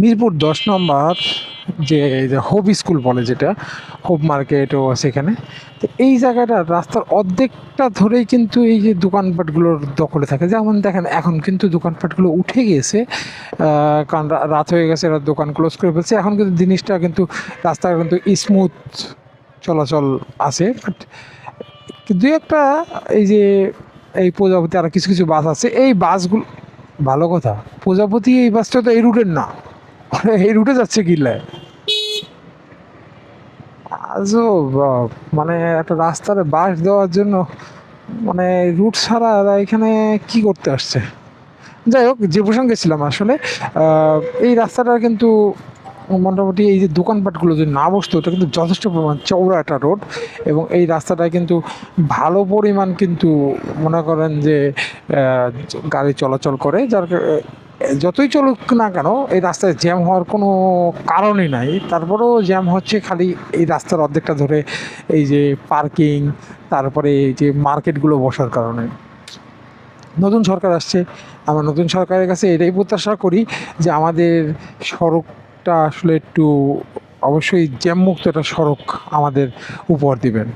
মিরপুর ১০ নম্বর যে hope school বলে, যেটা হোপ মার্কেটও আছে এখানে। তো এই জায়গাটা রাস্তার অর্ধেকটা ধরেই কিন্তু এই যে দোকানপাটগুলোর দখলে থাকে। যেমন দেখেন এখন কিন্তু দোকানপাটগুলো উঠে গিয়েছে, কারণ রাত হয়ে গেছে, এরা দোকান ক্লোজ করে ফেলছে। এখন কিন্তু জিনিসটা কিন্তু রাস্তা কিন্তু স্মুথ চলাচল আছে, বাট দুই একটা এই যে এই প্রজাপতি আর কিছু কিছু বাস আছে, এই বাসগুলো ভালো কথা। প্রজাপতি এই বাসটা তো এই রুটের না, এই রুটে যাচ্ছে কিল্লায় আজও। মানে একটা রাস্তার বাস দেওয়ার জন্য মানে রুট ছাড়া এরা এখানে কি করতে আসছে। যাই হোক, যে প্রসঙ্গে ছিলাম আসলে, এই রাস্তাটা কিন্তু মোটামুটি এই যে দোকানপাটগুলো যদি না বসতো, এটা কিন্তু যথেষ্ট পরিমাণ চওড়া একটা রোড, এবং এই রাস্তাটায় কিন্তু ভালো পরিমাণ কিন্তু মনে করেন যে গাড়ি চলাচল করে, যতই চলুক না কেন এই রাস্তায় জ্যাম হওয়ার কোনো কারণই নাই। তারপরেও জ্যাম হচ্ছে খালি এই রাস্তার অর্ধেকটা ধরে এই যে পার্কিং, তারপরে এই যে মার্কেটগুলো বসার কারণে। নতুন সরকার আসছে, আমরা নতুন সরকারের কাছে এটাই প্রত্যাশা করি যে আমাদের সড়কটা আসলে একটু অবশ্যই জ্যাম মুক্ত একটা সড়ক আমাদের উপহার দিবেন।